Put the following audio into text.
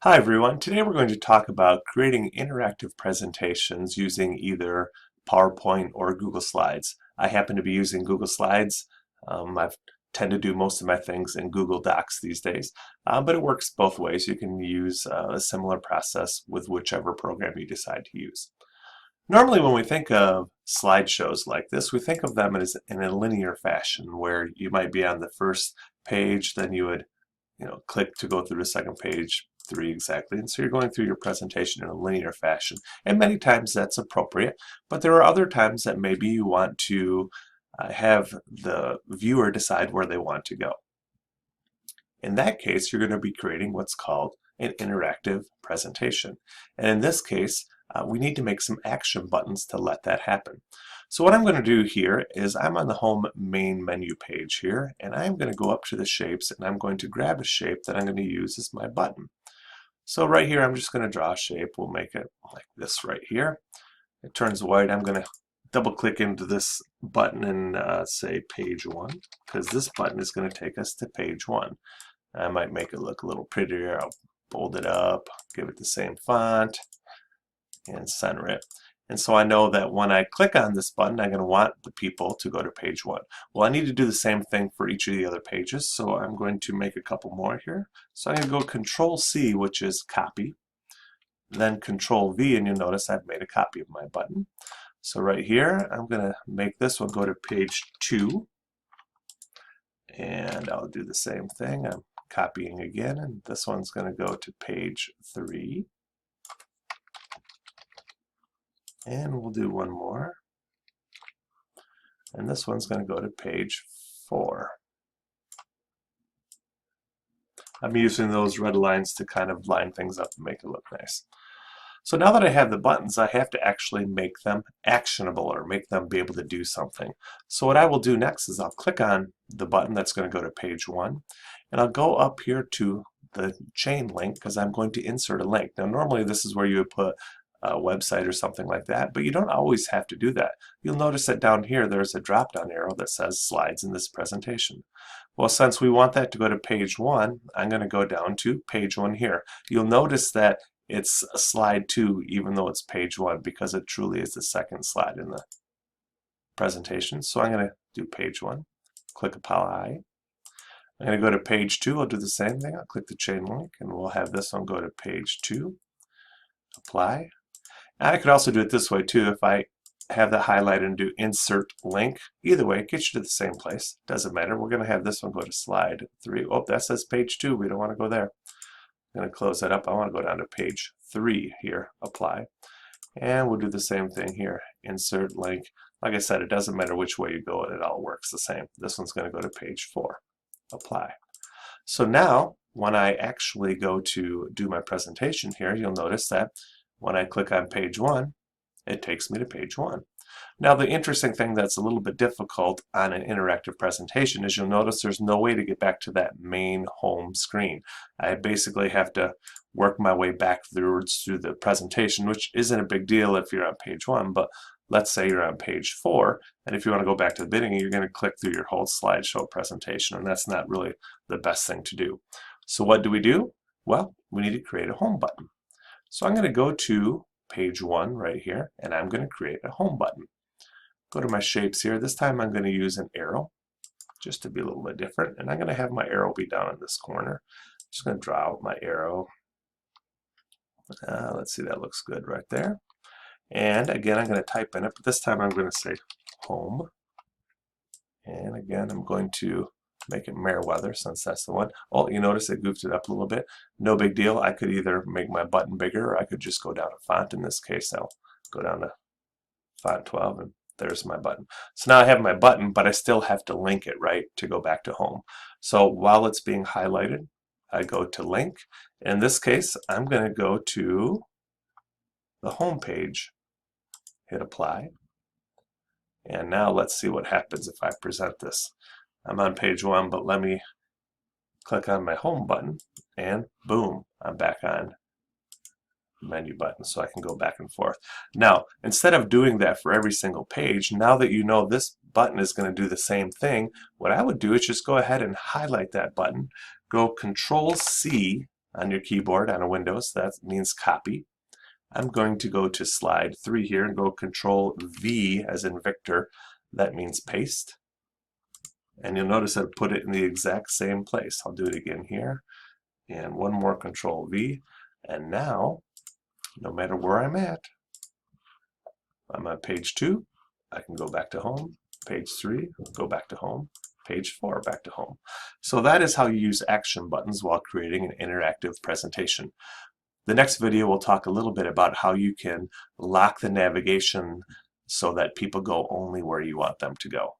Hi everyone, today we're going to talk about creating interactive presentations using either PowerPoint or Google Slides. I happen to be using Google Slides. I tend to do most of my things in Google Docs these days, but it works both ways. You can use a similar process with whichever program you decide to use. Normally when we think of slideshows like this, we think of them as in a linear fashion where you might be on the first page, then you would click to go through the second page, three exactly. And so you're going through your presentation in a linear fashion. And many times that's appropriate, but there are other times that maybe you want to have the viewer decide where they want to go. In that case, you're going to be creating what's called an interactive presentation. And in this case, we need to make some action buttons to let that happen. So what I'm going to do here is I'm on the home main menu page here, and I'm going to go up to the shapes, and I'm going to grab a shape that I'm going to use as my button. So right here, I'm just going to draw a shape. We'll make it like this right here. It turns white. I'm going to double click into this button and say page 1, because this button is going to take us to page 1. I might make it look a little prettier. I'll bold it up, give it the same font, and center it. And so I know that when I click on this button, I'm going to want the people to go to page 1. Well, I need to do the same thing for each of the other pages, so I'm going to make a couple more here. So I'm going to go Control C, which is copy, then Control V, and you'll notice I've made a copy of my button. So right here, I'm going to make this one go to page 2, and I'll do the same thing. I'm copying again, and this one's going to go to page 3. And we'll do one more. And this one's going to go to page 4. I'm using those red lines to kind of line things up and make it look nice. So now that I have the buttons, I have to actually make them actionable or make them be able to do something. So what I will do next is I'll click on the button that's going to go to page 1, and I'll go up here to the chain link because I'm going to insert a link. Now normally this is where you would put a website or something like that, but you don't always have to do that. You'll notice that down here there's a drop-down arrow that says slides in this presentation. Well, since we want that to go to page 1, I'm going to go down to page 1 here. You'll notice that it's slide 2 even though it's page 1 because it truly is the second slide in the presentation. So I'm going to do page 1, click apply. I'm going to go to page 2, I'll do the same thing. I'll click the chain link and we'll have this one go to page 2, apply. And I could also do it this way too if I have that highlighted and do insert link. Either way, it gets you to the same place. Doesn't matter. We're going to have this one go to slide 3. Oh, that says page 2. We don't want to go there. I'm going to close that up. I want to go down to page 3 here, apply. And we'll do the same thing here, insert link. Like I said, it doesn't matter which way you go, it all works the same. This one's going to go to page 4, apply. So now, when I actually go to do my presentation here, you'll notice that when I click on page 1, it takes me to page 1. Now the interesting thing that's a little bit difficult on an interactive presentation is you'll notice there's no way to get back to that main home screen. I basically have to work my way backwards through the presentation, which isn't a big deal if you're on page 1, but let's say you're on page 4, and if you want to go back to the beginning, you're going to click through your whole slideshow presentation, and that's not really the best thing to do. So what do? Well, we need to create a home button. So I'm going to go to page 1 right here, and I'm going to create a home button. Go to my shapes here. This time I'm going to use an arrow just to be a little bit different, and I'm going to have my arrow be down in this corner. I'm just going to draw out my arrow. Let's see, that looks good right there. And again, I'm going to type in it, but this time I'm going to say home. And again, I'm going to make it Meriwether since that's the one. Oh, you notice it goofed it up a little bit. No big deal. I could either make my button bigger or I could just go down to font. In this case, I'll go down to font 12 and there's my button. So now I have my button, but I still have to link it, right, to go back to home. So while it's being highlighted, I go to link. In this case, I'm going to go to the home page, hit apply. And now let's see what happens if I present this. I'm on page 1, but let me click on my home button and boom, I'm back on the menu button so I can go back and forth. Now, instead of doing that for every single page, now that you know this button is going to do the same thing, what I would do is just go ahead and highlight that button, go Control C on your keyboard on a Windows, that means copy. I'm going to go to slide 3 here and go Control V as in Victor. That means paste. And you'll notice I put it in the exact same place. I'll do it again here. And one more Control V. And now, no matter where I'm on page 2. I can go back to home. Page 3, go back to home. Page 4, back to home. So that is how you use action buttons while creating an interactive presentation. The next video will talk a little bit about how you can lock the navigation so that people go only where you want them to go.